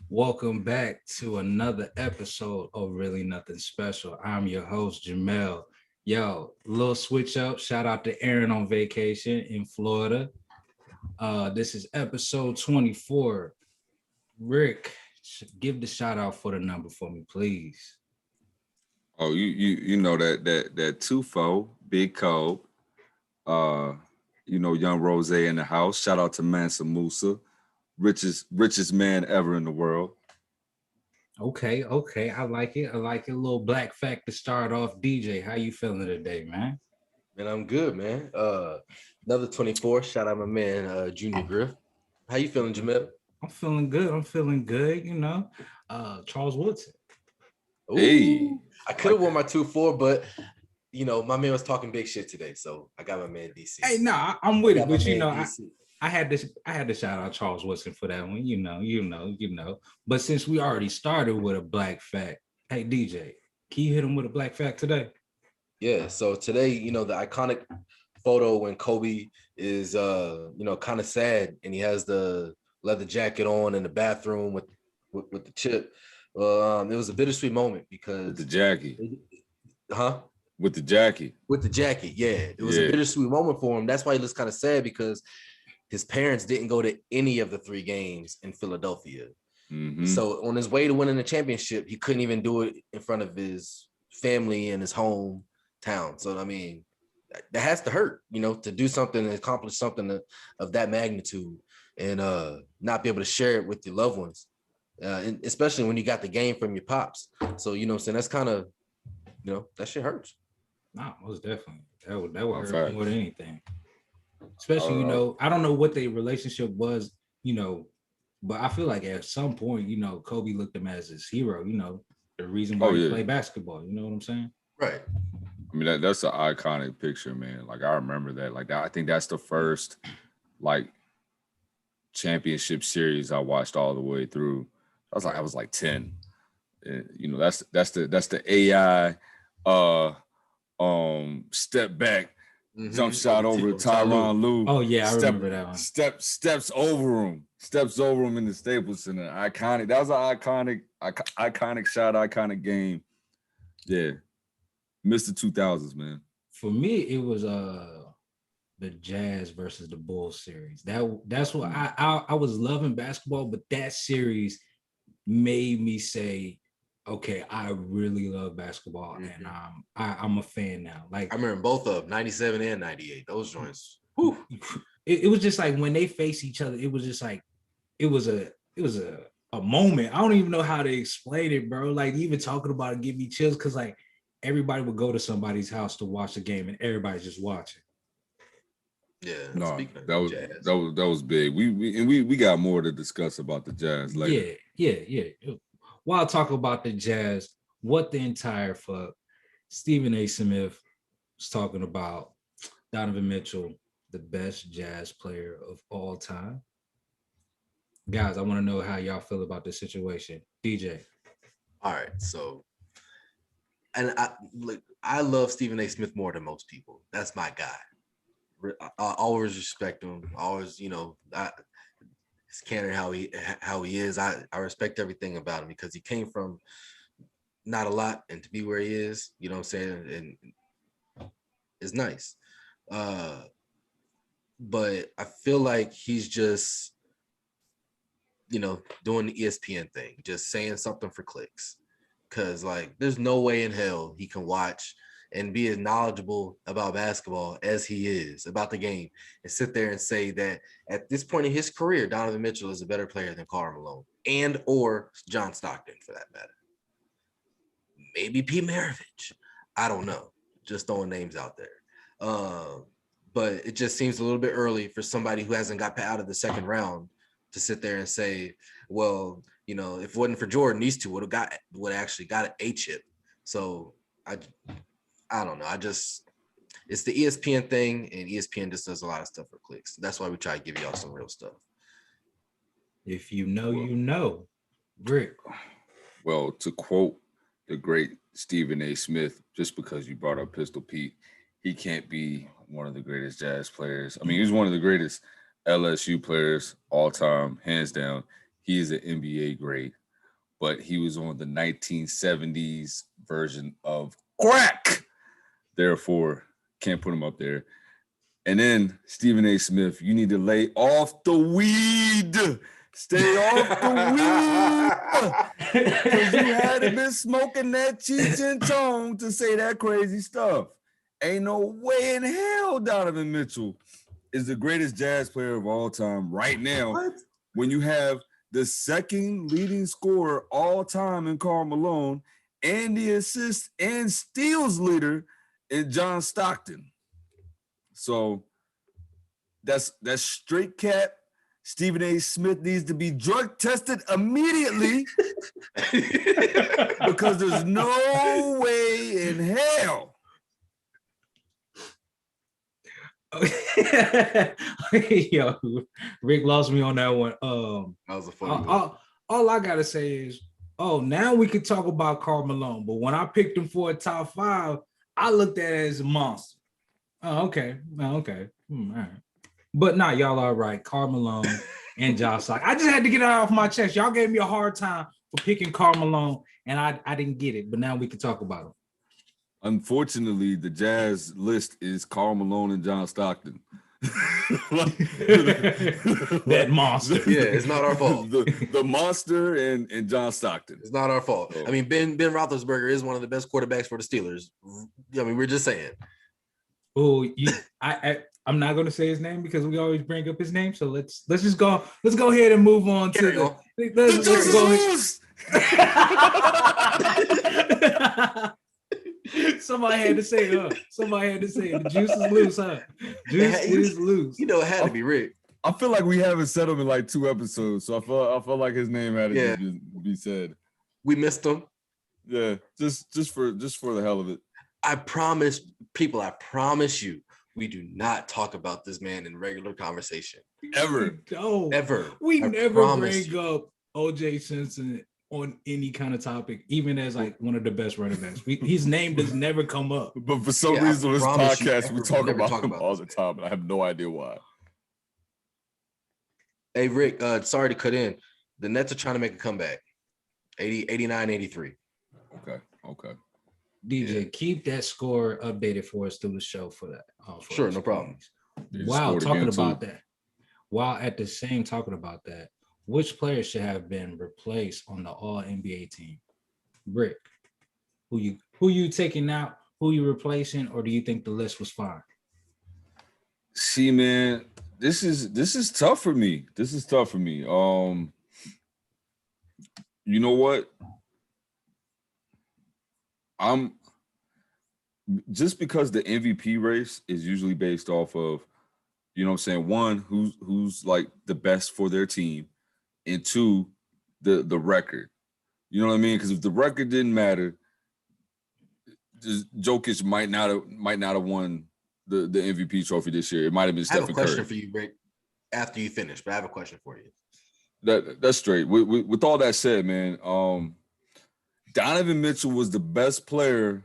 Welcome back to another episode of Really Nothing Special. I'm your host, Jamel. Yo, little switch up. Shout out to Aaron on vacation in Florida. This is episode 24. Rick, give the shout out for the number for me, please. Oh, you know that tufo, Big Cole, uh, Young Rose in the house. Shout out to Mansa Musa, richest man ever in the world. Okay. I like it. I like it. A little black fact to start off. DJ, how you feeling today, man? Man, I'm good, man. Another 24. Shout out my man, Junior Griff. How you feeling, Jamel? I'm feeling good. Charles Woodson. Hey, Ooh, I could like have worn that. my 2-4, but my man was talking big shit today, so I got my man DC. Hey, no, I'm I with it, got my but man DC. I had to shout out Charles Woodson for that one. But since we already started with a black fact, hey DJ, can you hit him with a black fact today? Yeah. So today, the iconic photo when Kobe is, kind of sad, and he has the leather jacket on in the bathroom with the chip. It was a bittersweet moment With the because, Jackie, huh? with the Jackie. With the jacket, yeah. It was a Yeah. bittersweet moment for him. That's why he looks kind of sad because his parents didn't go to any of the 3 games in Philadelphia. Mm-hmm. So on his way to winning the championship, he couldn't even do it in front of his family in his hometown. So, I mean, that has to hurt, to do something and accomplish something of that magnitude and not be able to share it with your loved ones, and especially when you got the game from your pops. So, what I'm saying? That's kind of, that shit hurts. No, most definitely. That would Oh, hurt more facts. than anything. Especially, Uh, I don't know what their relationship was, but I feel like at some point, Kobe looked him as his hero, the reason oh why he yeah. played basketball. You know what I'm saying? Right. I mean that's an iconic picture, man. Like I remember that. Like I think that's the first like championship series I watched all the way through. I was like 10. And, that's the AI step back, jump shot over Tyronn Lue, Oh yeah, I step remember that one. steps over him in the Staples Center. Iconic. That was an iconic shot, iconic game. Yeah, Mr. 2000s, man. For me, it was the Jazz versus the Bulls series. That's what Mm. I was loving basketball, but that series made me say, okay, I really love basketball, and I'm a fan now. Like I remember both of them, 97 and 98. Those joints. Whew. it was just like when they face each other, it was just like it was a moment. I don't even know how to explain it, bro. Like even talking about it give me chills because like everybody would go to somebody's house to watch the game and everybody's just watching. Yeah. No, Speaking that of was Jazz. that was big. We got more to discuss about the Jazz later. Yeah. While talking about the Jazz, what the entire fuck? Stephen A. Smith was talking about Donovan Mitchell, the best Jazz player of all time. Guys, I want to know how y'all feel about this situation. DJ. All right. So, and I love Stephen A. Smith more than most people. That's my guy. I always respect him. Always, his candor, how he is. I respect everything about him because he came from not a lot and to be where he is, you know what I'm saying, and it's nice. Uh, but I feel like he's just, doing the ESPN thing, just saying something for clicks. Cause like there's no way in hell he can watch and be as knowledgeable about basketball as he is about the game and sit there and say that at this point in his career, Donovan Mitchell is a better player than Karl Malone and or John Stockton for that matter. Maybe Pete Maravich. I don't know. Just throwing names out there. But it just seems a little bit early for somebody who hasn't got out of the second round to sit there and say, well, if it wasn't for Jordan, these two would actually got a chip. So I don't know. It's the ESPN thing, and ESPN just does a lot of stuff for clicks. That's why we try to give y'all some real stuff. If you know, Well, you know. Rick. well, to quote the great Stephen A. Smith, just because you brought up Pistol Pete, he can't be one of the greatest Jazz players. I mean, he's one of the greatest LSU players all time, hands down. he is an NBA great, but he was on the 1970s version of crack. Therefore, can't put him up there. And then Stephen A. Smith, you need to lay off the weed. Stay off the weed. Because you hadn't been smoking that Cheech and Chong to say that crazy stuff. Ain't no way in hell Donovan Mitchell is the greatest jazz player of all time right now. What? When you have the second leading scorer all time in Karl Malone and the assist and steals leader in John Stockton. So that's straight cap. Stephen A. Smith needs to be drug tested immediately because there's no way in hell. Yo, Rick lost me on that one. That was a funny one. All I gotta say is, now we could talk about Karl Malone, but when I picked him for a top 5, I looked at it as a monster. Okay. All right. But nah, y'all are right. Karl Malone and Josh Sock. I just had to get it off my chest. Y'all gave me a hard time for picking Karl Malone, and I didn't get it. But now we can talk about him. Unfortunately, the Jazz list is Karl Malone and John Stockton. That monster. Yeah, it's not our fault. The monster and John Stockton. It's not our fault. Oh. I mean, Ben Roethlisberger is one of the best quarterbacks for the Steelers. I mean, we're just saying. Oh, I'm not going to say his name because we always bring up his name. So let's just go. Let's go ahead and move on to let's go ahead. Somebody had to say it. The juice is loose, huh? Juice is loose. You know, it had to be Rick. I feel like we haven't said him in like 2 episodes, so I feel like his name had to be said. We missed him. Yeah, just for the hell of it. I promise you, we do not talk about this man in regular conversation. Ever. No. Ever. We never bring up OJ Simpson on any kind of topic, even as like one of the best running backs. His name does never come up. But for some reason on this podcast, we talk about him all the time, and I have no idea why. Hey, Rick, sorry to cut in. The Nets are trying to make a comeback. 89-83. Okay. DJ, keep that score updated for us through the show for that. Sure, no problem. While at the same talking about that, which players should have been replaced on the All NBA team? Rick, who you taking out? Who you replacing, or do you think the list was fine? See, man, this is tough for me. You know what? I'm just because the MVP race is usually based off of, you know what I'm saying, one, who's like the best for their team, and two, the record. You know what I mean? Because if the record didn't matter, Jokic might not have won the MVP trophy this year. It might have been Stephen Curry. I have a question for you, Rick, after you finish, but I have a question for you. That's straight. With all that said, man, Donovan Mitchell was the best player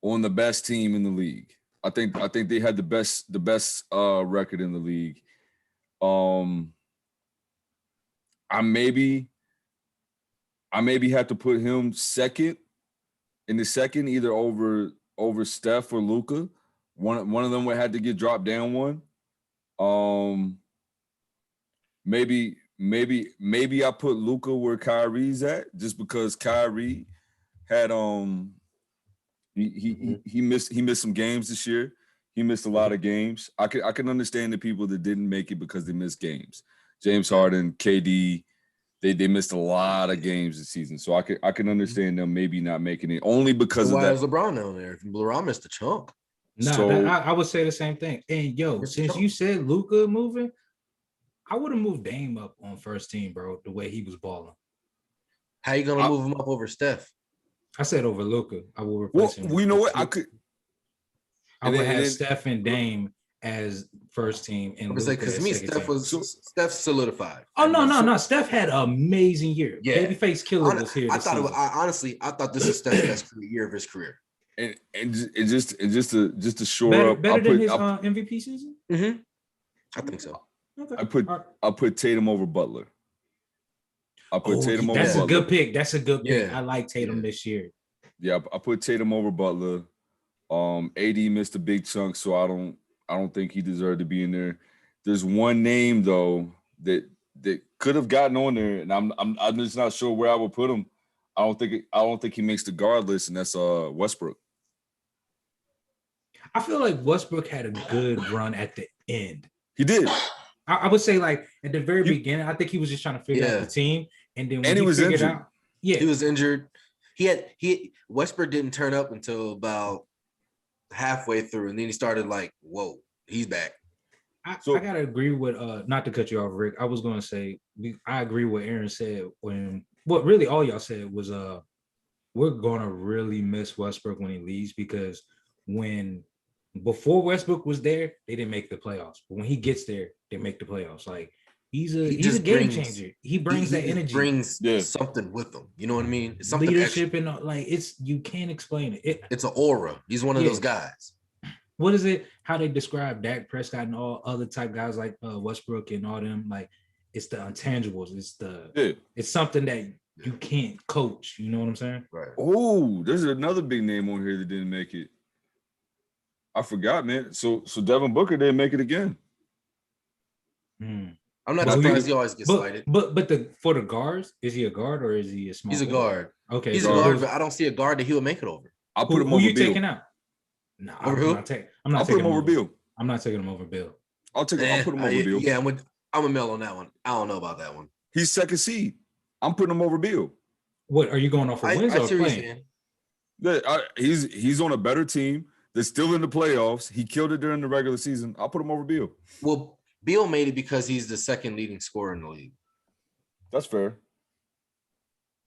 on the best team in the league. I think they had the best record in the league. I maybe have to put him second, either over Steph or Luka. One of them would have to get dropped down one. Maybe I put Luka where Kyrie's at, just because Kyrie had he missed some games this year. He missed a lot of games. I can understand the people that didn't make it because they missed games. James Harden, KD, they missed a lot of games this season. So I can understand them maybe not making it only because of that. Why is LeBron down there? LeBron missed a chunk. I would say the same thing. And since you said Luka moving, I would have moved Dame up on first team, bro, the way he was balling. How you gonna move him up over Steph? I said over Luka. I will replace him. You know what? I would have Steph and Dame as first team. And because to me, Steph solidified. Oh no! Steph had an amazing year. Yeah, Babyface Killer was here. I thought this is Steph's best year of his career. And just to shore up, better than his MVP season. Mm-hmm. I think so. Okay. I put Tatum over Butler. I put Tatum over that's Butler. a good pick. That's a good pick. Yeah. I like Tatum Yeah. this year. Yeah, I put Tatum over Butler. AD missed a big chunk, so I don't think he deserved to be in there. There's one name though that could have gotten on there, and I'm just not sure where I would put him. I don't think he makes the guard list, and that's Westbrook. I feel like Westbrook had a good run at the end. He did. I would say like at the very beginning, I think he was just trying to figure out the team, and then when he was figured injured. out, he was injured. Westbrook didn't turn up until about halfway through, and then he started like, whoa, he's back. I gotta agree with not to cut you off, Rick. I was gonna say I agree with Aaron said when what really all y'all said was we're gonna really miss Westbrook when he leaves because when before Westbrook was there, they didn't make the playoffs. But when he gets there, they make the playoffs. Like he's a game changer. He brings that energy. Brings something with him. You know what I mean? It's something leadership extra. And like you can't explain it. It's an aura. He's one of those guys. What is it? How they describe Dak Prescott and all other type guys like Westbrook and all them? Like it's the intangibles. It's something that you can't coach. You know what I'm saying? Right. Oh, there's another big name on here that didn't make it. I forgot, man. So Devin Booker didn't make it again. I'm not surprised he always gets slighted. But for the guards, is he a guard or is he a small? He's a guard. Okay, he's a guard, but I don't see a guard that he would make it over. I'll put him over you Bill. Taking out? No, over who? I'll put him over Bill. I'm not taking him over Bill. I'll put him over Bill. Yeah, I'm a Mel on that one. I don't know about that one. He's second seed. I'm putting him over Bill. What are you going off for wins or playing? He's on a better team. They're still in the playoffs. He killed it during the regular season. I'll put him over Bill. Well, Bill made it because he's the second leading scorer in the league. That's fair.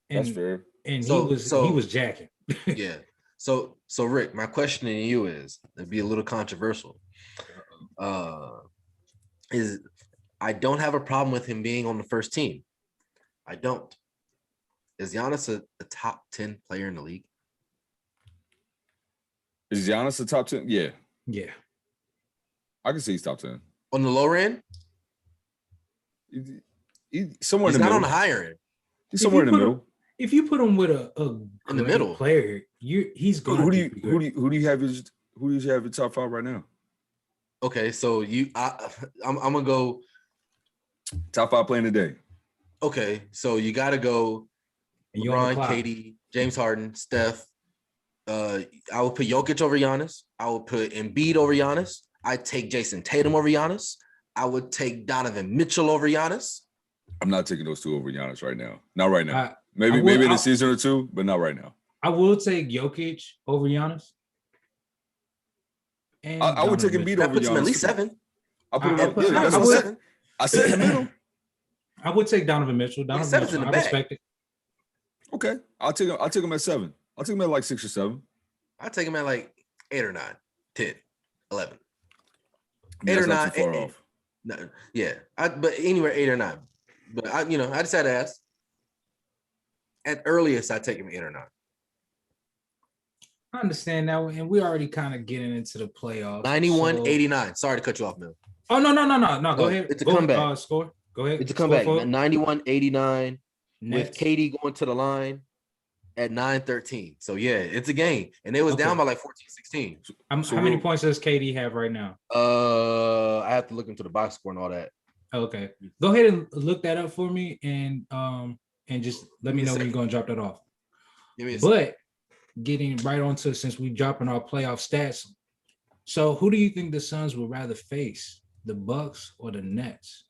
And he was jacking. Yeah. So Rick, my question to you is, it'd be a little controversial. Is I don't have a problem with him being on the first team. I don't. Is Giannis a top 10 player in the league? Is Giannis a top 10? Yeah. Yeah. I can see he's top 10. On the lower end? He's somewhere in the middle. He's not on the higher end. He's somewhere in the middle. If you put him with a in the middle player, he's going. Who do you have your top 5 right now? Okay, so I'm gonna go top 5 playing today. Okay, so you got to go LeBron, KD, James Harden, Steph. I would put Jokic over Giannis. I would put Embiid over Giannis. I'd take Jason Tatum over Giannis. I would take Donovan Mitchell over Giannis. I'm not taking those two over Giannis right now. Not right now. Maybe in a season or two, but not right now. I will take Jokic over Giannis. And I would take Embiid over Giannis. At least 7. I put him at 7. I said in the middle. I would take Donovan Mitchell. Donovan Mitchell, I respect it. Okay, I'll take him at 7. I'll take him at like 6 or 7. I'll take him at like 8 or 9, 10, 11. I mean, 8 or 9. Too far off. No, yeah, but anywhere 8 or 9. But I just had to ask. At earliest, I take him 8 or 9. I understand that, and we're already kind of getting into the playoffs. 91-89. Sorry to cut you off, Mil. Oh no. Go ahead. It's a comeback. Score. Go ahead. It's a comeback. 91-89 with KD going to the line at 9-13. So yeah, it's a game, and it was down by like 14-16. How many points does KD have right now? I have to look into the box score and all that. Okay, go ahead and look that up for me, and just let me know when you're going to drop that off. But getting right onto, since we dropping our playoff stats, so who do you think the Suns would rather face, the Bucks or the Nets?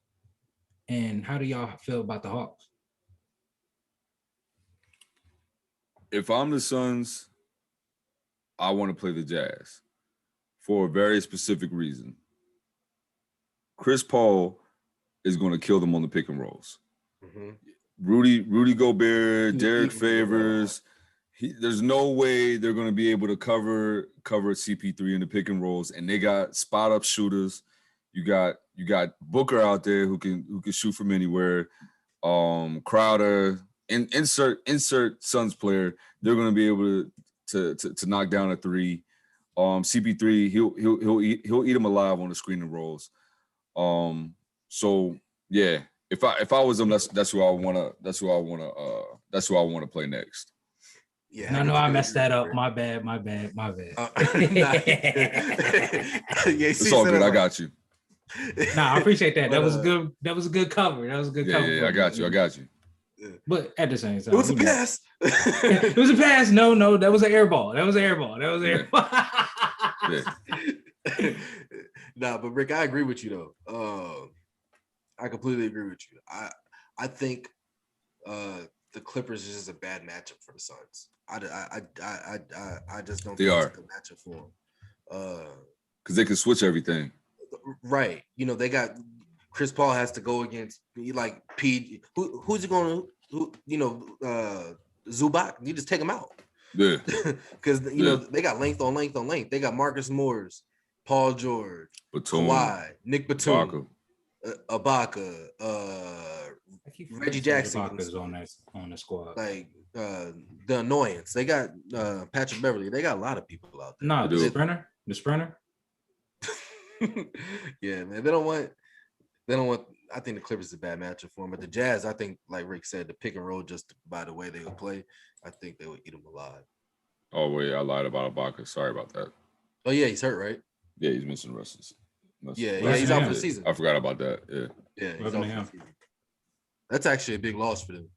And how do y'all feel about the Hawks? If I'm the Suns, I want to play the Jazz for a very specific reason. Chris Paul is going to kill them on the pick and rolls. Mm-hmm. Rudy Gobert, Derek Favors. There's no way they're going to be able to cover CP3 in the pick and rolls, and they got spot up shooters. You got Booker out there who can shoot from anywhere. Crowder, insert Suns player. They're going to be able to knock down a 3. CP3 he'll eat them alive on the screen and rolls. So yeah, If I was him, that's who I wanna play next. Yeah, No, I messed that up. Rick. My bad. Nah. Yeah, it's all good. I got you. Nah, I appreciate that. But, That was good. That was a good cover. That was a good cover. Yeah, I got you. But at the same time, It was a pass. It was a pass. No, that was an air ball. That was an air ball. Yeah. Nah, but Rick, I agree with you though. I completely agree with you. I think the Clippers is just a bad matchup for the Suns. I just don't think it's a good matchup for them. Because they can switch everything. Right. You know, they got Chris Paul has to go against like P. Who's he going to? Zubac. You just take him out. Yeah. Because you know they got length on length on length. They got Marcus Morris, Paul George, Batum, Kawhi, Nick Batum, Ibaka, Reggie Jackson on the squad. Like the annoyance. They got Patrick Beverly. They got a lot of people out there. No, the sprinter. Yeah, man. They don't want. I think the Clippers is a bad matchup for them, but the Jazz, I think, like Rick said, the pick and roll just by the way they would play, I think they would eat them alive. Oh wait, I lied about Ibaka. Sorry about that. Oh yeah, he's hurt, right? Yeah, he's missing the rest of he's out for the season. I forgot about that. Yeah, he's out for the season. That's actually a big loss for them.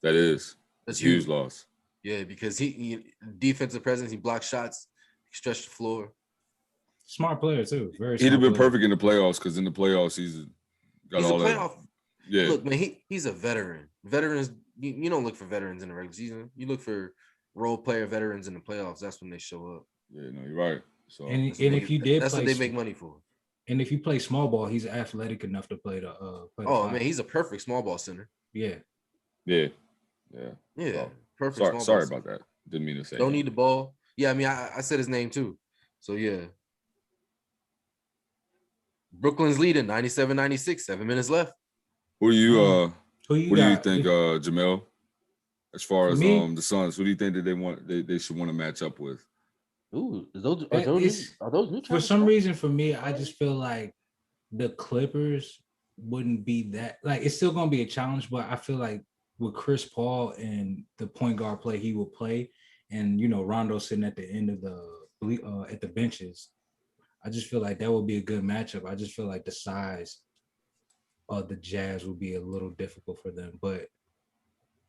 That's a huge loss. Yeah, because he defensive presence, he blocks shots, he stretched the floor. Smart player too. Very. He'd have been perfect in the playoffs because in the playoffs he's a playoff. Yeah. Look, man, he's a veteran. Veterans, you don't look for veterans in the regular season. You look for role player veterans in the playoffs. That's when they show up. Yeah, no, you're right. So and if you did, that's what they make money for. And if you play small ball, he's athletic enough to play the. Man, he's a perfect small ball center. Yeah. Perfect. Sorry about that. Didn't mean to say. Don't need the ball. Yeah, I mean, I said his name too. So yeah. Brooklyn's leading 97-96, 7 minutes left. Who do you think, Jamel? As far as the Suns, who do you think that they should want to match up with? Ooh, are those new for some reason for me, I just feel like the Clippers wouldn't be that like it's still gonna be a challenge, but I feel like with Chris Paul and the point guard play he will play, and Rondo sitting at the end of the at the benches. I just feel like that would be a good matchup. I just feel like the size of the Jazz would be a little difficult for them. But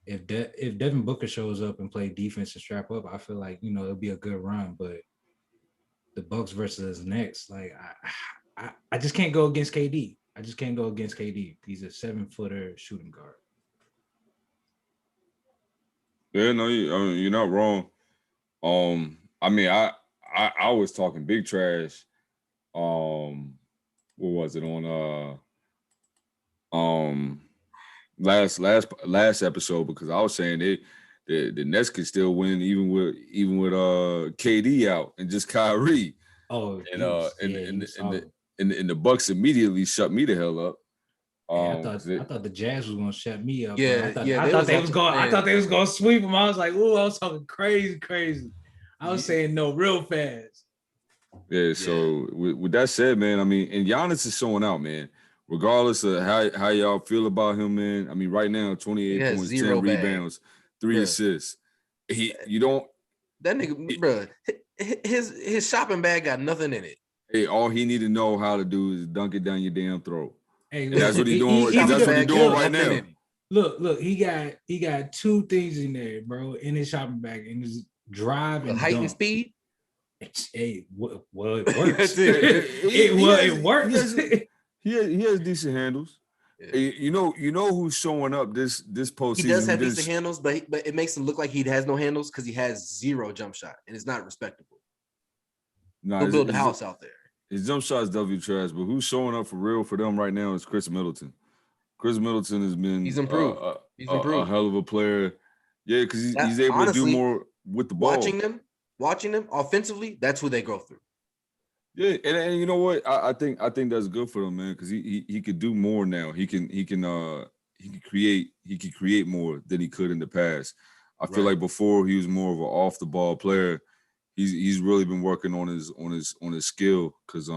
if Devin Booker shows up and play defense and strap up, I feel like it'll be a good run. But the Bucks versus Knicks, like I just can't go against KD. I just can't go against KD. He's a 7-footer shooting guard. Yeah, no, you're not wrong. I mean, I was talking big trash. What was it on last episode, because I was saying the Nets could still win even with KD out and just Kyrie. Oh, and the Bucks immediately shut me the hell up. I thought the Jazz was gonna shut me up. Yeah, I thought they was gonna sweep them. I was like, ooh, I was talking crazy. I was saying no real fast. Yeah, so with that said, man, I mean, and Giannis is showing out, man. Regardless of how y'all feel about him, man. I mean, right now, 28 points, 10 rebounds, 3 assists. That nigga, bro, his shopping bag got nothing in it. Hey, all he need to know how to do is dunk it down your damn throat. Hey, that's what he's doing. That's what he's doing right now. Look, he got 2 things in there, bro, in his shopping bag, in his drive and height dunk. And speed. It works. It works. He has decent handles. Yeah. You know who's showing up this postseason. He does have decent handles, but it makes him look like he has no handles because he has 0 jump shot, and it's not respectable. He'll build the house out there. His jump shot is W trash, but who's showing up for real for them right now is Chris Middleton. Chris Middleton has been he's improved. A hell of a player. Yeah, because he's able to do more with the ball. Watching them offensively, that's who they grow through. Yeah, and you know what? I think that's good for him, man, because he could do more now. He can create more than he could in the past. I feel like before he was more of an off the ball player. He's really been working on his skill because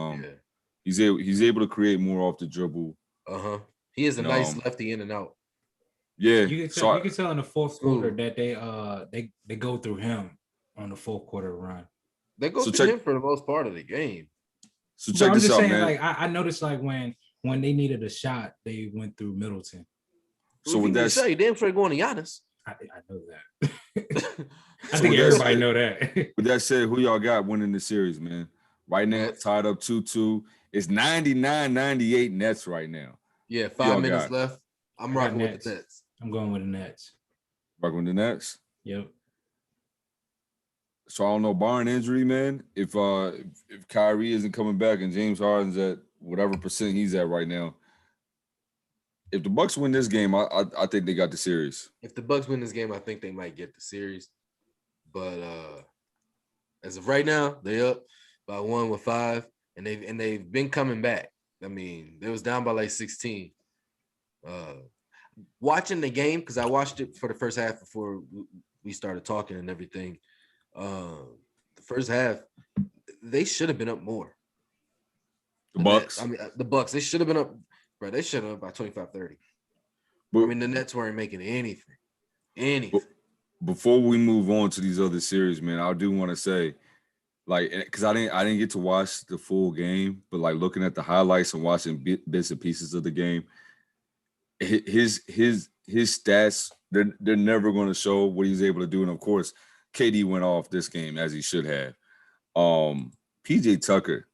he's able to create more off the dribble. He is a And, nice lefty in and out. Yeah. You can tell in the fourth quarter that they go through him on the fourth quarter run. They go through him for the most part of the game. So But check I'm this just out, saying, man. like I noticed, like when they needed a shot, they went through Middleton. So with that, you damn sure going to Giannis. I know that. I So think with that everybody said- know that. with that said, who y'all got winning the series, man? Right now, Nets. tied up 2-2. It's 99-98 Nets right now. Yeah, Who y'all 5 minutes got? left. I'm I got rocking with Nets. the Nets. I'm going with the Nets. Rocking with the Nets. Yep. So I don't know, barring injury, man. If Kyrie isn't coming back and James Harden's at whatever percent he's at right now, if the Bucks win this game, I think they got the series. If the Bucks win this game, I think they might get the series. But as of right now, they up by 1 with 5, and they've been coming back. I mean, they was down by like 16. Watching the game, because I watched it for the first half before we started talking and everything. The first half, they should have been up more. The Bucks. The Bucks. They should have been up, bro. They should have by 25-30. But, I mean, the Nets weren't making anything. Before we move on to these other series, man, I do want to say, like, because I didn't get to watch the full game, but like looking at the highlights and watching bits and pieces of the game, his stats, they're never going to show what he's able to do. And of course, KD went off this game as he should have. PJ Tucker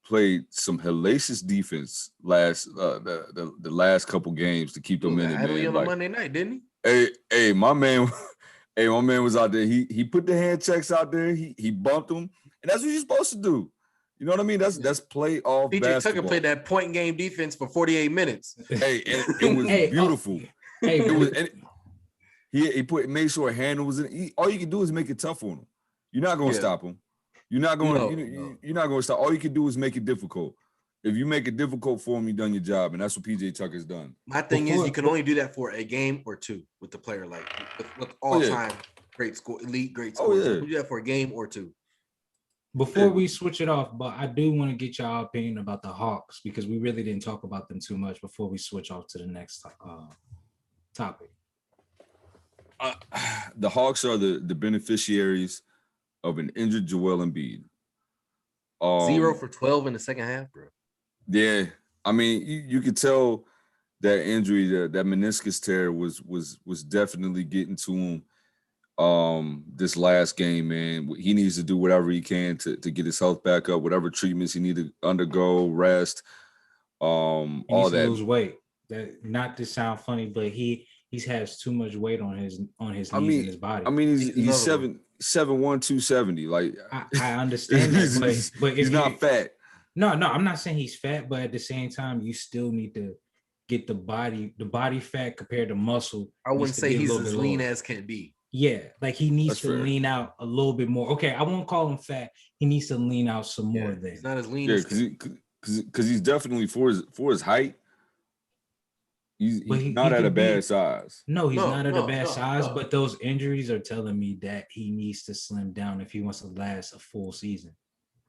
played some hellacious defense the last couple games to keep them in it, man. On a Monday night, didn't he? Hey, my man. Hey, my man was out there. He put the hand checks out there. He bumped them, and that's what you're supposed to do. You know what I mean? That's playoff PJ basketball. Tucker played that point game defense for 48 minutes. Hey, it was beautiful. It was. And he made sure a handle was in. All you can do is make it tough on him. You're not going to stop him. You're not going. You're not going to stop. All you can do is make it difficult. If you make it difficult for him, you've done your job, and that's what PJ Tucker's done. My thing is, you can only do that for a game or two with the player, like with all-time great score, elite great scores. You do that for a game or two. Before we switch it off, but I do want to get y'all opinion about the Hawks because we really didn't talk about them too much before we switch off to the next topic. The Hawks are the beneficiaries of an injured Joel Embiid. 0 for 12 in the second half, bro. Yeah, I mean, you could tell that injury, that meniscus tear was definitely getting to him. This last game, man, he needs to do whatever he can to get his health back up, whatever treatments he need to undergo, rest, all that. Lose weight. That not to sound funny, but he has too much weight on his knees and his body. I mean, he's 7'1", 270. Like I understand that, but he's not fat. No, I'm not saying he's fat, but at the same time, you still need to get the body fat compared to muscle. I wouldn't say he's as lean as can be. Yeah, like he needs to lean out a little bit more. Okay, I won't call him fat. He needs to lean out some more. Then he's not as lean. Yeah, because he's definitely for his height. He's not at a bad size. No, he's not at a bad size. But those injuries are telling me that he needs to slim down if he wants to last a full season.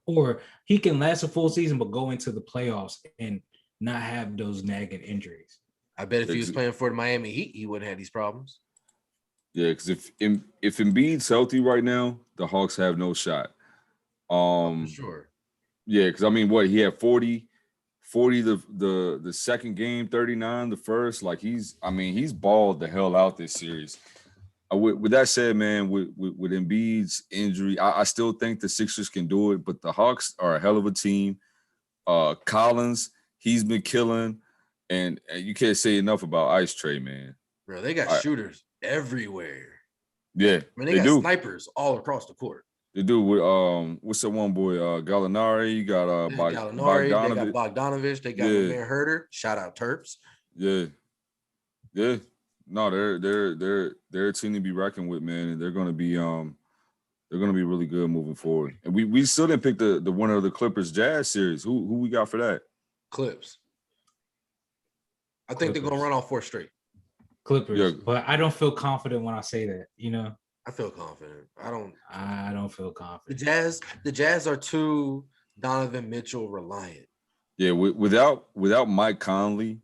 Or he can last a full season, but go into the playoffs and not have those nagging injuries. I bet if he was playing for the Miami Heat, he wouldn't have these problems. Yeah, because if Embiid's healthy right now, the Hawks have no shot. For sure. Yeah, because I mean, he had 40 the second game, 39 the first. Like he's balled the hell out this series. With that said, man, with Embiid's injury, I still think the Sixers can do it, but the Hawks are a hell of a team. Collins, he's been killing, and you can't say enough about Ice Tray, man. Bro, they got shooters everywhere. Yeah, I mean, they got snipers all across the court. They do with what's that one boy? Gallinari, you got Gallinari, they got Bogdanovich, they got Van Herter. Shout out Terps. Yeah. No, they're a team to be reckoned with, man, and they're gonna be really good moving forward. And we still didn't pick the winner of the Clippers Jazz series. Who we got for that? Clips. I think they're gonna run all 4 straight. Clippers, but I don't feel confident when I say that. You know, I feel confident. I don't feel confident. The Jazz are too Donovan Mitchell reliant. Yeah, without Mike Conley,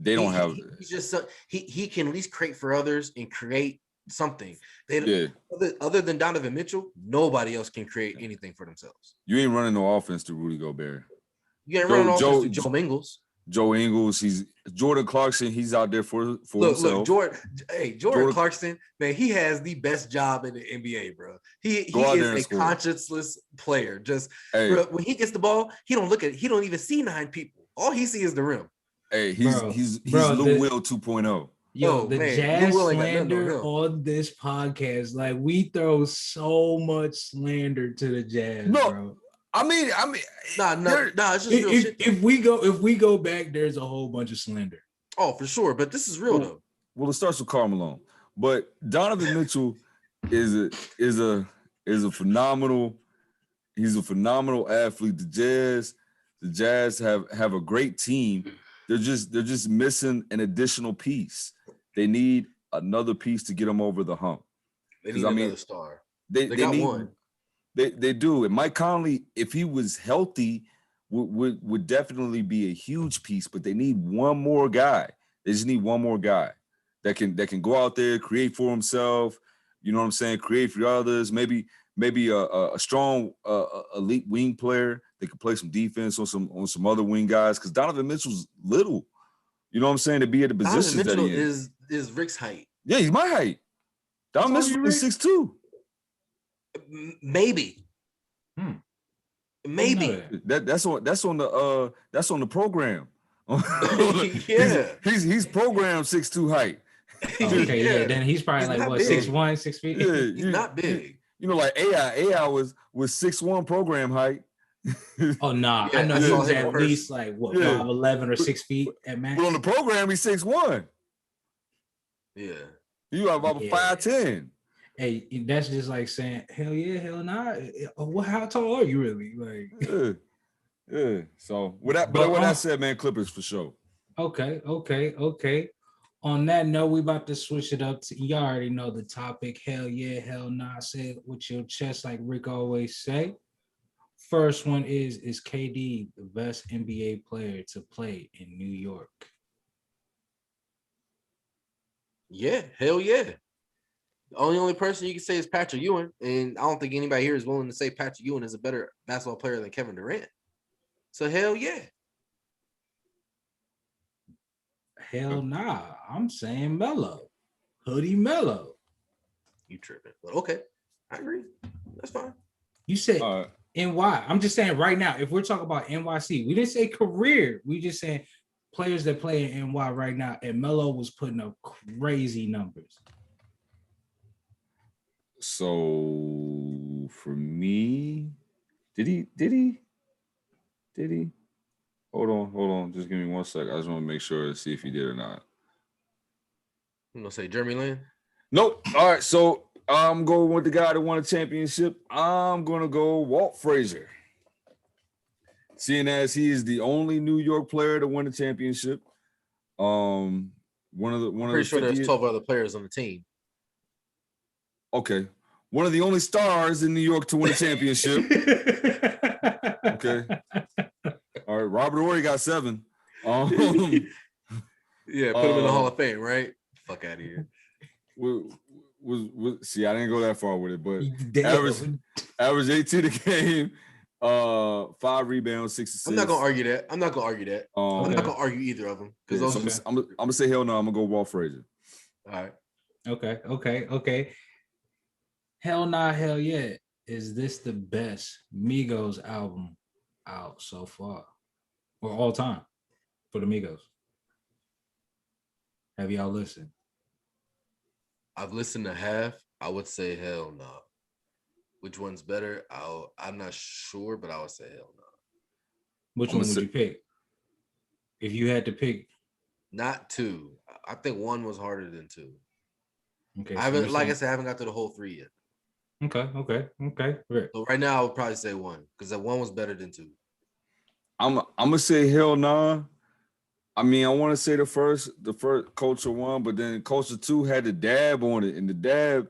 they don't have. He's just he can at least create for others and create something. Yeah, Other than Donovan Mitchell, nobody else can create anything for themselves. you ain't running no offense to Rudy Gobert. You ain't running offense to Joe Ingles. Joe Ingles, he's Jordan Clarkson. He's out there for himself. Jordan Clarkson, man, he has the best job in the NBA, bro. He is a conscienceless player. Just bro, when he gets the ball, he don't even see 9 people. All he sees is the rim. Hey, he's Lou Will 2.0. Yo, Jazz slander on this podcast, like we throw so much slander to the Jazz, bro. I mean, it's just real shit. If we go back, there's a whole bunch of slander. Oh, for sure, but this is real though. Well, it starts with Karl Malone, but Donovan Mitchell is a phenomenal. He's a phenomenal athlete. The Jazz have a great team. They're just missing an additional piece. They need another piece to get them over the hump. They need another star. They got need one. They do. And Mike Conley, if he was healthy, would definitely be a huge piece. But they need one more guy. They just need one more guy that can go out there, create for himself. You know what I'm saying? Create for others. Maybe a strong elite wing player that can play some defense on some other wing guys. Because Donovan Mitchell's little. You know what I'm saying? To be at the positions that he is Rick's height. Yeah, he's my height. Donovan Mitchell is 6'2". Maybe. Maybe. That's on the program. Yeah. He's programmed 6'2" height. Okay, yeah. Then he's probably like what, 6'1", 6 feet? Yeah, he's not big. You know, like AI was 6'1" program height. Oh nah, I know he was at least like what 5'11" or 6 feet at max. But on the program, he's 6'1". Yeah. You are about 5'10". Hey, that's just like saying, hell yeah, hell nah. Well, how tall are you really? Like, yeah. So with that said, man, Clippers for sure. Okay. On that note, we about to switch it up to, you already know the topic. Hell yeah, hell nah. Say it with your chest, like Rick always say. First one is KD the best NBA player to play in New York? Yeah, hell yeah. The only person you can say is Patrick Ewing, and I don't think anybody here is willing to say Patrick Ewing is a better basketball player than Kevin Durant. So hell yeah. Hell nah. I'm saying Melo. Hoodie Melo. You tripping. But okay. I agree. That's fine. You said NY. I'm just saying right now, if we're talking about NYC, we didn't say career. We just saying players that play in NY right now, and Melo was putting up crazy numbers. So for me, did he? Hold on. Just give me 1 sec. I just want to make sure to see if he did or not. I'm gonna say Jeremy Lin. Nope. All right. So I'm going with the guy that won a championship. I'm gonna go Walt Frazier. Seeing as he is the only New York player to win a championship. I'm pretty sure there's 12 other players on the team. Okay. One of the only stars in New York to win a championship. Okay. All right. Robert Horry got 7. Yeah, put him in the Hall of Fame, right? Fuck out of here. See, I didn't go that far with it, but average 18 a game, 5 rebounds, 6 assists. I'm not gonna argue that. I'm not gonna argue either of them. So I'm gonna say hell no. I'm gonna go Walt Frazier. All right. Okay. Hell nah, hell yeah. Is this the best Migos album out so far? Or all time for the Migos? Have y'all listened? I've listened to half. I would say hell no. Which one's better? I'm not sure, but I would say hell no. Which one would you pick? If you had to pick. Not 2. I think 1 was harder than 2. Okay. I haven't got to the whole 3 yet. Okay. Right. So right now I would probably say 1 because that 1 was better than 2. I'm gonna say hell nah. I mean, I want to say the first Culture 1, but then Culture 2 had the dab on it, and the dab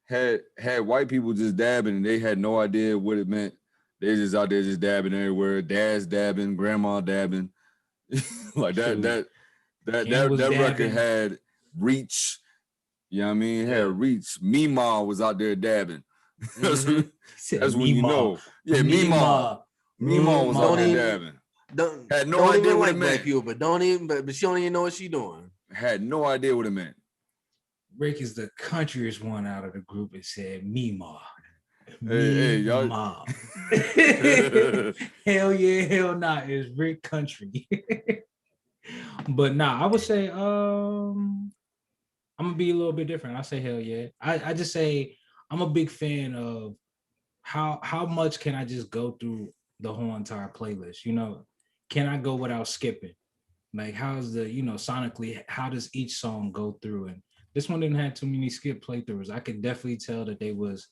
had white people just dabbing, and they had no idea what it meant. They just out there just dabbing everywhere. Dad's dabbing, grandma dabbing, like that. That Ken was that record dabbing. had reach. You know what I mean? It Yeah. had reach. Meemaw was out there dabbing. That's, Mhm. He said, that's when you Meemaw. know. Yeah, Meemaw. Meemaw was out Don't there even- dabbing. Had no Don't idea even what it like black meant. people, but don't even. But she don't even know what she doing. Had no idea what it meant. Rick is the countryest one out of the group and said, Meemaw. Hey, y'all. Meemaw. Hell yeah, hell nah is Rick country. But nah, I would say I'm gonna be a little bit different. I say hell yeah. I just say I'm a big fan of how much can I just go through the whole entire playlist? You know, can I go without skipping? Like how's the, you know, sonically, how does each song go through? And this one didn't have too many skip playthroughs. I could definitely tell that they was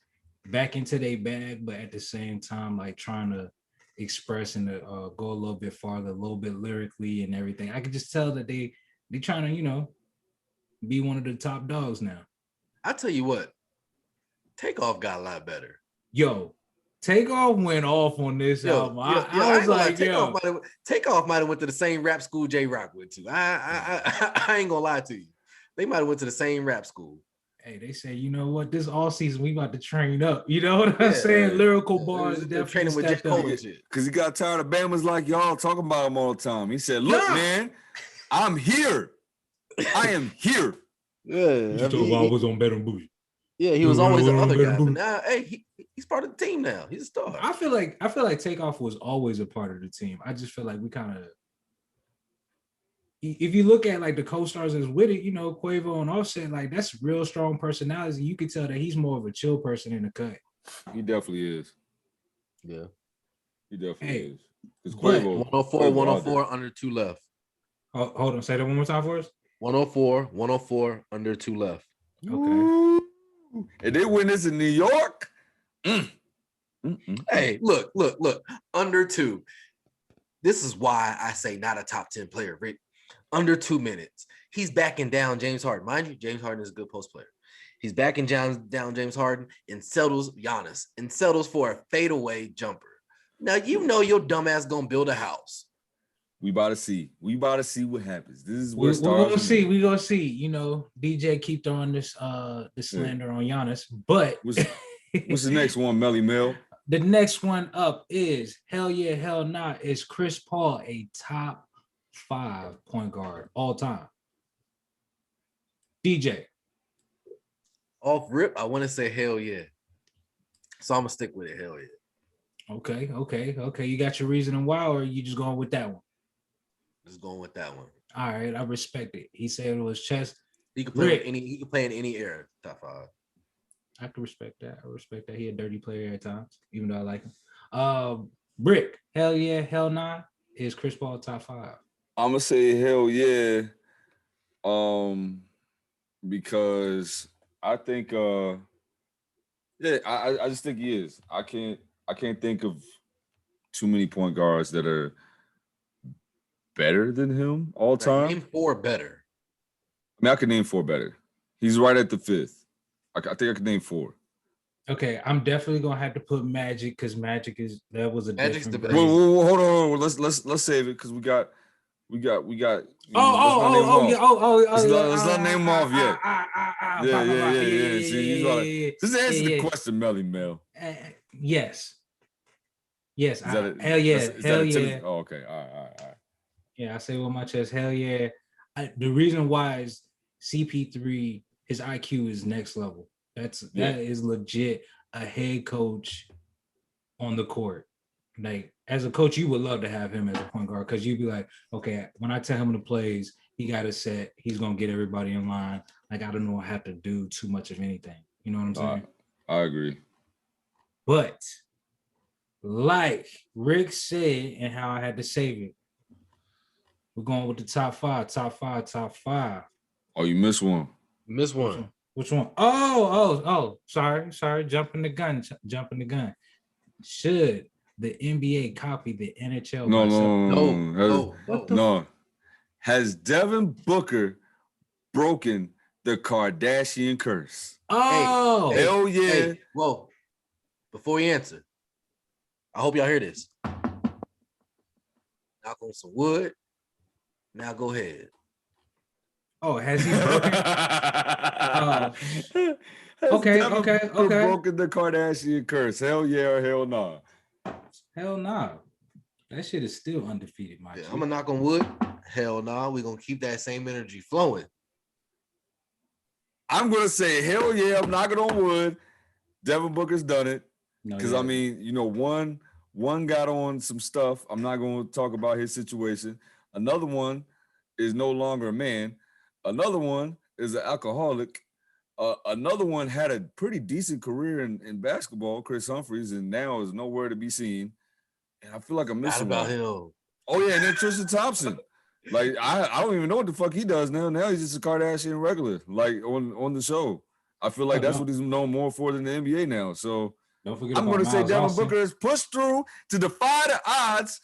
back into their bag, but at the same time, like trying to express and go a little bit farther, a little bit lyrically and everything. I could just tell that they trying to, you know, be one of the top dogs now. I tell you what, Takeoff got a lot better. Yo, Takeoff went off on this album. I ain't was gonna lie, like, yo, Takeoff might have went to the same rap school J Rock went to. I ain't gonna lie to you. They might have went to the same rap school. hey, they say, you know what? This all season we about to train up. You know what I'm Yeah, saying? Lyrical yeah, bars they're definitely training with J. stepped up. Cole and shit. Because he got tired of Bama's like y'all talking about him all the time. He said, look, Nah. man, I'm here. I am here. Yeah, was on Better Bougie. yeah, he was always the other guy. But now, hey, he's part of the team now. He's a star. I feel like Takeoff was always a part of the team. I just feel like we kind of, if you look at like the co-stars that's with it, you know, Quavo and Offset, like that's real strong personality. You can tell that he's more of a chill person in the cut. He definitely is. Yeah. He definitely Hey, is. Because but- Quavo, 104, Quavo out 104, under 2 left. Oh, hold on, say that one more time for us. 104, 104, under 2 left. there. Okay. Ooh. And they win this in New York. Hey, look, under 2. This is why I say not a top 10 player, Rick. Under 2 minutes. He's backing down James Harden. Mind you, James Harden is a good post player. He's backing down James Harden and settles Giannis and settles for a fadeaway jumper. Now, you know your dumbass gonna build a house. We about to see. We about to see what happens. This is where We're stars gonna see. meet. We're gonna see. You know, DJ keep throwing this the slander on Giannis, but What's the next one, Melly Mel? the next one up is hell yeah, hell not. Is Chris Paul a top 5 point guard all time? DJ. Off rip, I want to say hell yeah. So I'm gonna stick with it. Hell yeah. Okay. You got your reasoning why, or you just going with that one? Just going with that one. All right, I respect it. He said it was chess. He can play Rick. he can play in any era. Top 5. I can respect that. I respect that. He a dirty player at times, even though I like him. Brick, hell yeah, hell nah. Is Chris Paul top 5? I'm gonna say hell yeah. Because I think yeah, I just think he is. I can't think of too many point guards that are better than him all time. Name 4 better. I mean, I can name 4 better. He's right at the 5th. I think I can name 4. Okay, I'm definitely gonna have to put Magic because Magic is that was a Magic's different the breed. best. Whoa, hold on. Let's save it because we got. You know, let's not name them off yet. Yeah. See, just answer the question, Melly Mel. Yes. Hell yeah. Oh, okay. All right. Yeah, I say with my chest, hell yeah. The reason why is CP3, his IQ is next level. That is legit a head coach on the court. Like as a coach, you would love to have him as a point guard because you'd be like, okay, when I tell him the plays, he got it set. He's gonna get everybody in line. Like I don't know, I have to do too much of anything. You know what I'm saying? I agree. But like Rick said, and how I had to save it, we're going with the top 5. Oh, you missed one. Miss one. Which one? Oh, sorry. Jumping the gun. Should the NBA copy the NHL? No. Has Devin Booker broken the Kardashian curse? Oh, hell yeah. Hey, whoa. Before you answer, I hope y'all hear this. Knock on some wood. Now go ahead. Oh, has he broken? Has Okay, Devin okay, Booker okay. broken the Kardashian curse? Hell yeah or hell nah. Hell no. That shit is still undefeated, my Yeah, G. I'm gonna knock on wood. Hell no, we're gonna keep that same energy flowing. I'm gonna say hell yeah. I'm knocking on wood. Devin Booker's done it. No, Because he I hasn't. mean, you know, one got on some stuff. I'm not going to talk about his situation. Another one is no longer a man. Another one is an alcoholic. Another one had a pretty decent career in basketball, Chris Humphries, and now is nowhere to be seen. And I feel like I'm Not missing about one. him. Oh yeah, and then Tristan Thompson. Like I don't even know what the fuck he does now. Now he's just a Kardashian regular, like on the show. I feel like that's what he's known more for than the NBA now. So Don't forget I'm about going to say Miles Devin Austin. Booker has pushed through to defy the odds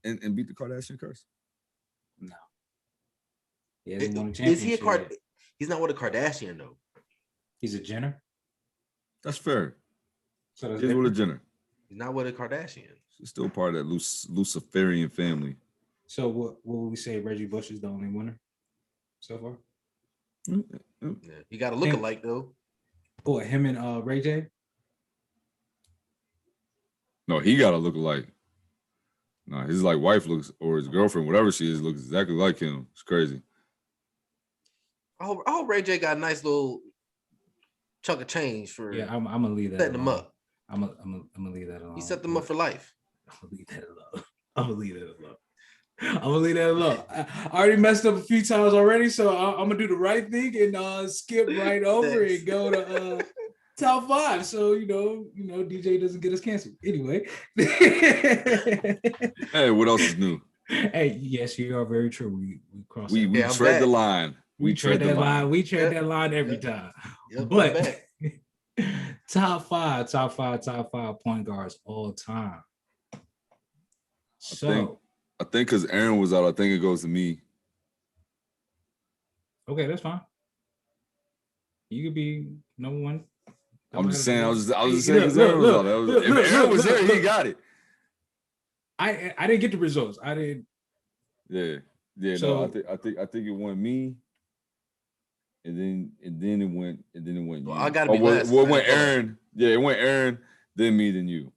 and beat the Kardashian curse. No. He hasn't won a Is championship. he a yet. He's not with a Kardashian though. He's a Jenner. That's fair. So that's He's with a different. Jenner. He's not with a Kardashian. She's still part of that Luciferian family. So what would we say? Reggie Bush is the only winner so far. Yeah, he got a look-alike though. Oh, him and Ray J. No, he got to look alike. No, his like wife looks, or his girlfriend, whatever she is, looks exactly like him. It's crazy. I hope Ray J got a nice little chunk of change for I'm gonna leave that. setting them up. I'm gonna leave that alone. He set them up for life. I'm gonna leave that alone. I'm gonna leave that alone. I already messed up a few times already, so I'm gonna do the right thing and skip right over and go to top 5. So you know, DJ doesn't get us canceled. Anyway. Hey, what else is new? Hey, yes, you are very true. We cross. We Yeah, I'm tread back. the line. We tread that line. We tread Yep. that line every Yep. time. Yep, I'm But back. top five point guards all time. So I think because Aaron was out, I think it goes to me. okay, that's fine. You could be number one. I'm just saying. I was just Hey, saying because Aaron was out. If Aaron was there, he got it. I didn't get the results. I didn't. Yeah. So- no, I think it went me, and then it went Well, you. I gotta be well, last. well, it went Aaron. Yeah, it went Aaron, then me, then you.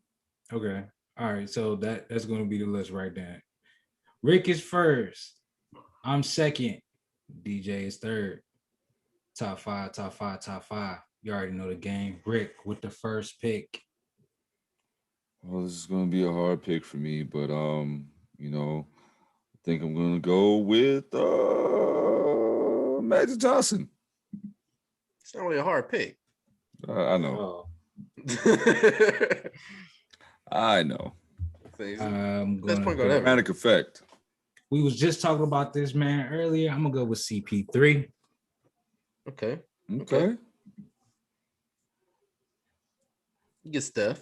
Okay. All right. So that's going to be the list right there. Rick is first. I'm second. DJ is third. Top five. You already know the game. Rick with the first pick. Well, this is gonna be a hard pick for me, but you know, I think I'm gonna go with Magic Johnson. It's not really a hard pick. I know. Oh, I know. I'm Best going point to guard go. ever. Dramatic effect. We was just talking about this man earlier. I'm gonna go with CP3. Okay. Okay. You get Steph.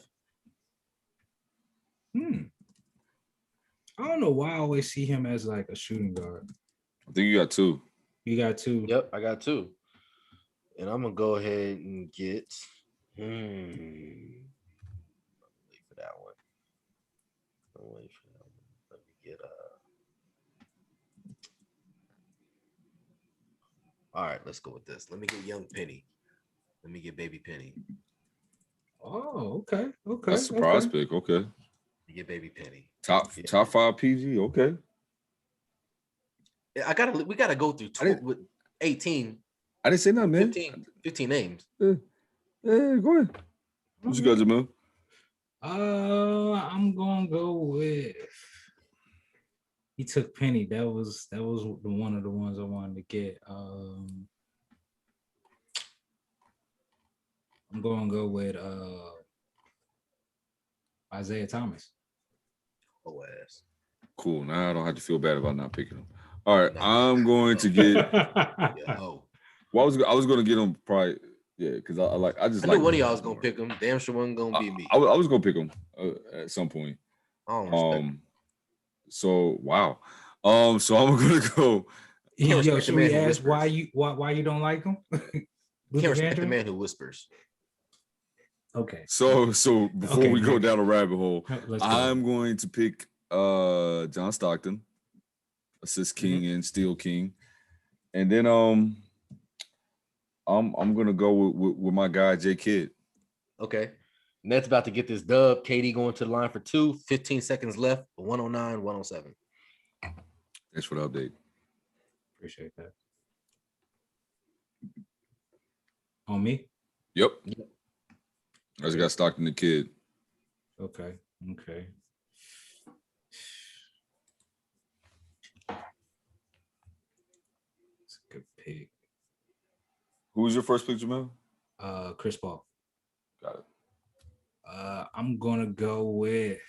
I don't know why I always see him as like a shooting guard. I think you got 2. You got 2. Yep, I got 2. And I'm gonna go ahead and get wait for that one. Let me get all right, let's go with this. Let me get Young Penny. Let me get Baby Penny. Oh, okay. That's a surprise okay. pick. Okay. Let me get Baby Penny. Top 5 PG. Okay. Yeah, we gotta go through with 18. I didn't say nothing, man. 15 names. Yeah, go ahead. What you got, Jamil? I'm gonna go with. He took Penny. That was the one of the ones I wanted to get. I'm gonna go with Isaiah Thomas. Oh ass. Cool. Now I don't have to feel bad about not picking him. All right, I'm going to get. Yeah, oh. Well, I was going to get him probably. Yeah, because I just I like knew one of y'all was gonna pick him. Damn sure wasn't gonna be me. I was going to pick him at some point. I don't respect him. So wow. So I'm going to go. Can't Yo, respect should the man we who ask why whispers. you don't like him? Can't respect the man who whispers. Okay. So before we go down a rabbit hole, Let's go. I'm going to pick John Stockton, assist king and steal king. And then I'm gonna go with my guy J Kidd. Okay. Nets about to get this dub. KD going to the line for 2. 15 seconds left. 109, 107. Thanks for the update. Appreciate that. On me? Yep. I just got Stockton the Kid. Okay. It's a good pick. Who was your first pick, Jamel? Chris Paul. Got it. I'm gonna go with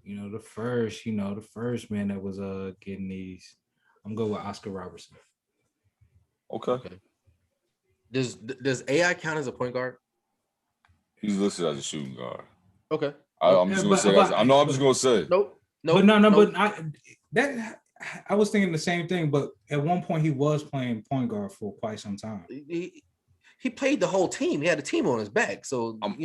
the first man that was getting these. I'm going with Oscar Robertson. Okay. Does AI count as a point guard? He's listed as a shooting guard. Okay. I'm just gonna say. I'm just gonna say. Nope. But no. But I was thinking the same thing. But at one point, he was playing point guard for quite some time. He played the whole team. He had a team on his back. So I'm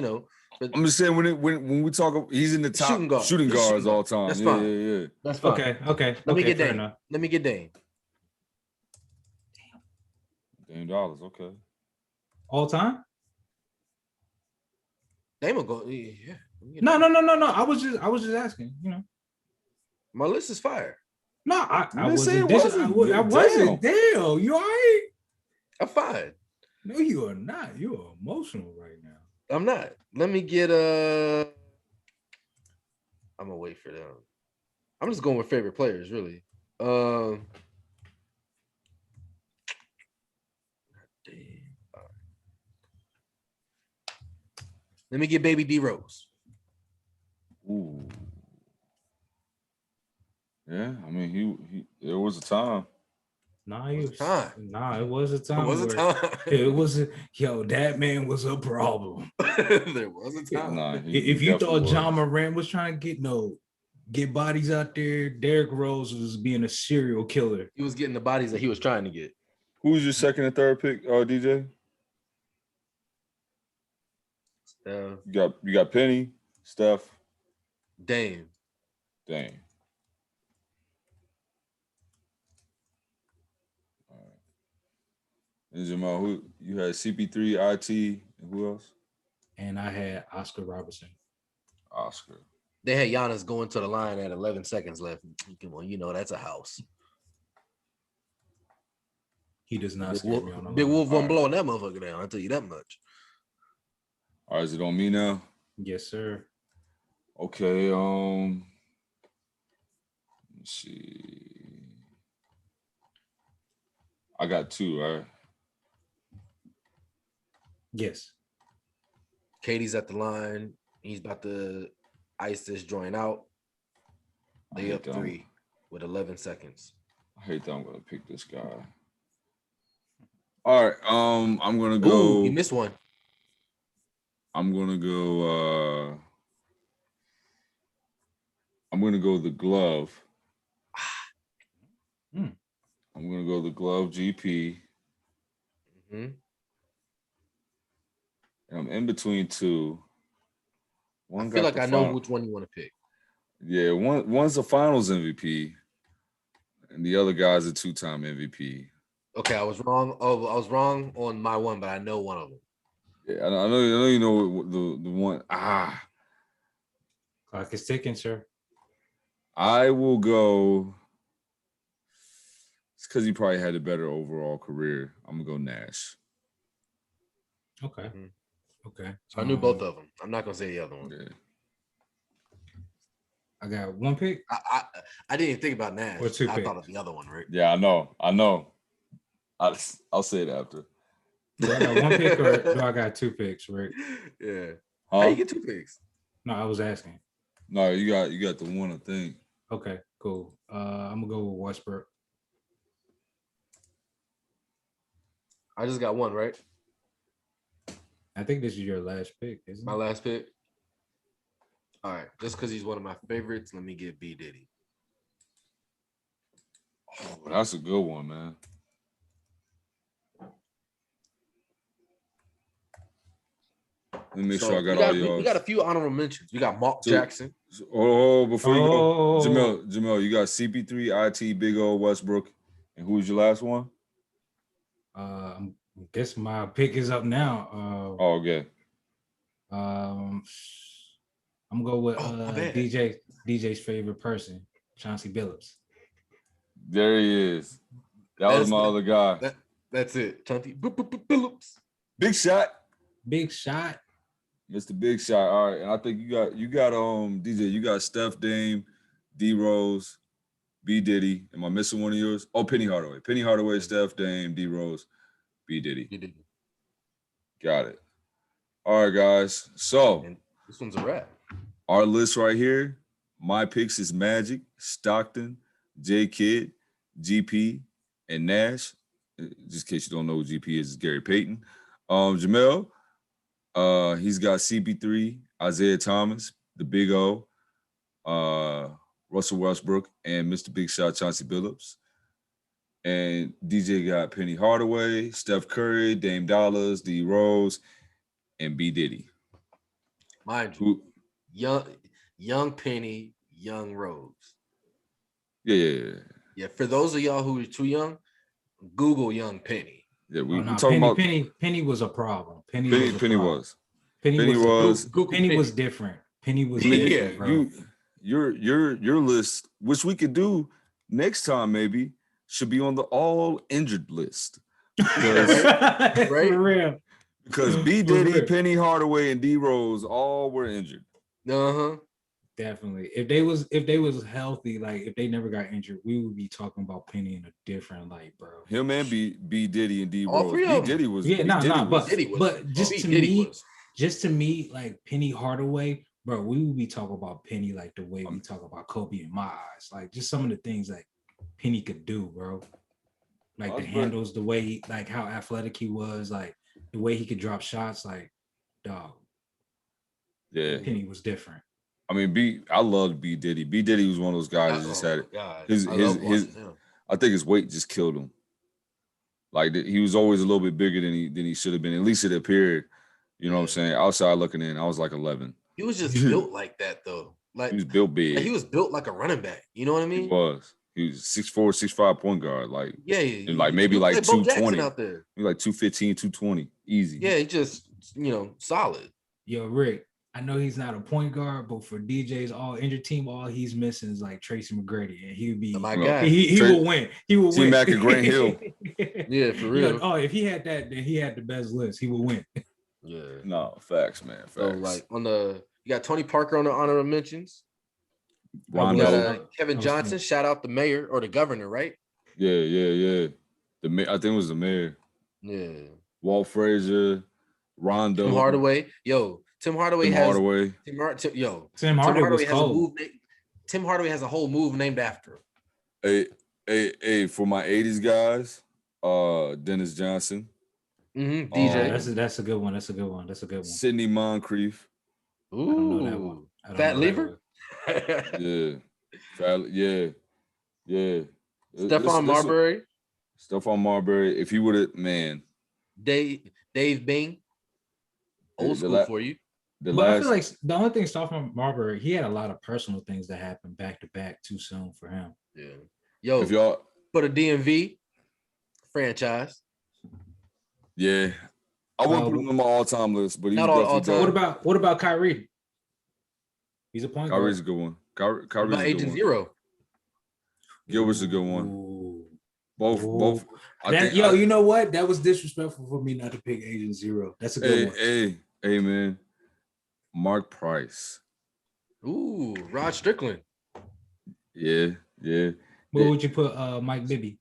just saying when we talk, he's in the top shooting guards all time. That's fine. Yeah. That's fine. Okay. Let me get Dame. Let me get Dame. Dame Dollars. Okay. All time? Dame will go. Yeah. No. I was just asking. My list is fire. No, I wasn't. I wasn't. Damn, you all right? I'm fine. No, you are not. You are emotional right now. I'm not. Let me get I'm gonna wait for them. I'm just going with favorite players, really. Damn. Right. Let me get Baby D Rose. Ooh. Yeah, I mean he there was a time. It was a time. It was a time. That man was a problem. There was a time. If you thought John Moran was trying to get bodies out there, Derrick Rose was being a serial killer. He was getting the bodies that he was trying to get. Who's your second and third pick, DJ? You got Penny, Steph, Dame. And Jamal, who you had CP3, IT, and who else? And I had Oscar Robertson. Oscar. They had Giannis going to the line at 11 seconds left. Come on, that's a house. He does not scare me on the line. Big Wolf won't blow that motherfucker down. I'll tell you that much. All right, is it on me now? Yes, sir. Okay. Let's see. I got 2, right? Yes. Katie's at the line. He's about to ice this joint out. They up 3 with 11 seconds. I hate that I'm gonna pick this guy. All right. I'm gonna go. Ooh, you missed one. I'm gonna go. I'm gonna go the glove. I'm gonna go the glove GP. Mm-hmm. And I'm in between 2. I feel like I know which one you want to pick. Yeah, one's the Finals MVP, and the other guy's a 2-time MVP. Okay, I was wrong. Oh, I was wrong on my one, but I know one of them. Yeah, I know you know the one. Clock is ticking, sir. I will go. It's because he probably had a better overall career. I'm gonna go Nash. Okay. Mm-hmm. Okay. So I knew both of them. I'm not gonna say the other one. Yeah. I got 1 pick. I didn't even think about Nash. Or 2 I picks. thought of the other one, right? Yeah, I know. I'll say it after. Do I got 1 pick or do I got 2 picks, Rick? Yeah. Huh? How you get 2 picks? No, I was asking. No, you got the one, I think. Okay, cool. I'm gonna go with Westbrook. I just got 1, right? I think this is your last pick, isn't My it? last pick. All right, just because he's one of my favorites, let me get B Diddy. Oh, that's a good one, man. Let me make sure I got all yours. We got a few honorable mentions. We got Mark Jackson. Before you go, Jamel, you got CP3, IT, Big O, Westbrook, And who was your last one? I guess my pick is up now. Oh, okay. I'm gonna go with my bad. DJ's favorite person, Chauncey Billups. There he is. That was That's my the- other guy. That's it. Chunty Phillips. Big shot. Big shot. Mr. Big Shot. All right. And I think you got DJ, you got Steph, Dame, D Rose, B Diddy. Am I missing one of yours? Oh, Penny Hardaway. Penny Hardaway, Steph, Dame, D Rose, B Diddy. Got it. All right, guys. So And this one's a wrap. our list right here. My picks is Magic, Stockton, J Kidd, GP, and Nash. Just in case you don't know who GP is, it's Gary Payton. Jamel, he's got CP3, Isaiah Thomas, the Big O, Russell Westbrook, and Mr. Big Shot Chauncey Billups. And DJ got Penny Hardaway, Steph Curry, Dame Dollars, D Rose, and B Diddy. Mind you, young Penny, young Rose. Yeah. For those of y'all who are too young, Google young Penny. Yeah, we talking about Penny was a problem. Penny was different. Penny was different, bro. Your list, which we could do next time, maybe should be on the all injured list. Right? For real. Because B Diddy, Penny Hardaway, and D Rose all were injured. Definitely. If they was healthy, like if they never got injured, we would be talking about Penny in a different light, bro. Him and B Diddy and D All Rose. three B of them. Diddy was but just to me, like Penny Hardaway, bro, we would be talking about Penny like the way we talk about Kobe in my eyes. Like just some of the things like Penny could do, bro. Like the handles, the way like how athletic he was, like the way he could drop shots, like dog. Yeah. Penny was different. I mean, I loved B Diddy. B Diddy was one of those guys that just had it. I think his weight just killed him. Like he was always a little bit bigger than he should have been. At least it appeared. You know what I'm saying? Outside looking in, I was like 11. He was just built like that though. Like he was built big. Like, he was built like a running back. You know what I mean? He was. He was 6'4", 6'5" point guard. Like and like maybe like 220 out there. Maybe like 215, 220, easy. Yeah, he just solid. Yo, Rick. I know he's not a point guard, but for DJ's all injured team, all he's missing is like Tracy McGrady, and he would be my guy. He will win. He will win. T-Mac and Grant Hill. Yeah, for real. If he had that, then he had the best list. He would win. Yeah. No, facts, man. Facts. So like you got Tony Parker on the honorable mentions. Rondo. Kevin Johnson, shout out the mayor or the governor, right? Yeah. I think it was the mayor. Yeah. Walt Frazier, Rondo. Tim Hardaway. Tim Hardaway has a move. Tim Hardaway has a whole move named after him. Hey, for my 80s guys, Dennis Johnson. DJ. That's a good one. That's a good one. Sidney Moncrief. Ooh. I don't know that one. Fat Lever? Yeah. Stephon Marbury. Stephon Marbury. If he would have, man. Dave Bing. Old school for you. I feel like the only thing Stephon Marbury, he had a lot of personal things that happened back to back too soon for him. Yeah. If y'all put a DMV franchise. Yeah. I wouldn't put him on my all-time list, but he's not definitely all-time. What about Kyrie? He's a point guard. Kyrie's a good one. Kyrie's about Agent Zero. Gilbert's a good one. Ooh. Both. You know what? That was disrespectful for me not to pick Agent Zero. That's a good one. Hey, man. Mark Price. Ooh, Rod Strickland. Yeah. Where would you put Mike Bibby?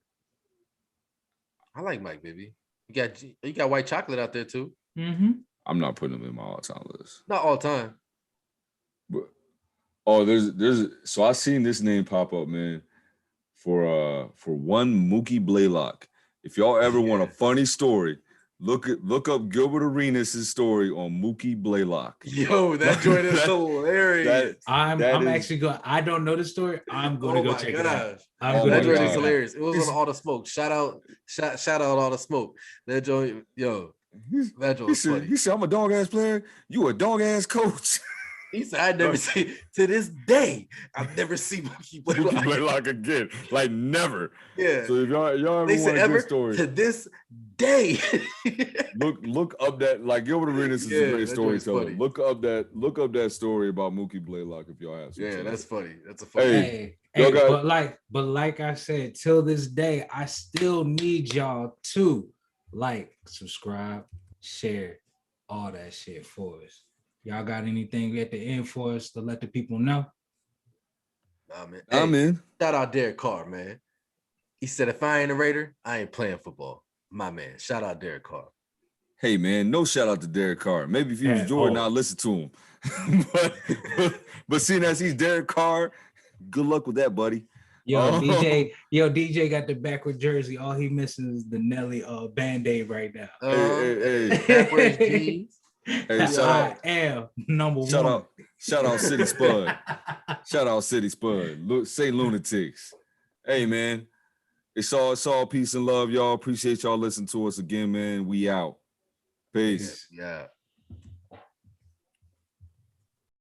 I like Mike Bibby. You got white chocolate out there too. Mm-hmm. I'm not putting him in my all-time list. Not all time. But there's so I seen this name pop up, man, for one Mookie Blaylock. If y'all ever want a funny story, look up Gilbert Arenas' story on Mookie Blaylock. Yo, that joint is hilarious. I don't know the story. I'm going to go check it out. That joint is hilarious. It was on All the Smoke. Shout out All the Smoke. That joint, that joint was funny. He said, I'm a dog ass player. You a dog ass coach. He said, I never see to this day. I've never seen Mookie play Mookie like Blaylock again. Like never. Yeah. So if y'all ever They want said a ever good story, to this day. look up that, like, Gilbert Arenas is a Yeah, great that joint's storyteller. funny. Look up that story about Mookie Blaylock if y'all have some Yeah, time. that's funny. That's a funny. Hey, Hey, y'all got- but like I said, till this day, I still need y'all to like, subscribe, share, all that shit for us. Y'all got anything at the end for us to let the people know? Nah, man. I'm Hey, in. shout out Derek Carr, man. He said, if I ain't a Raider, I ain't playing football. My man. Shout out Derek Carr. Hey man, no shout out to Derek Carr. Maybe if he was Jordan, I'll listen to him. but seeing as he's Derek Carr, good luck with that, buddy. DJ got the backward jersey. All he missing is the Nelly Band-Aid right now. Hey. Backwards jeans. Hey, shout am number shout one. out, shout out City Spud. Shout out City Spud. Look, say lunatics. Hey man, it's all peace and love, y'all. Appreciate y'all listening to us again, man. We out. Peace. Yeah.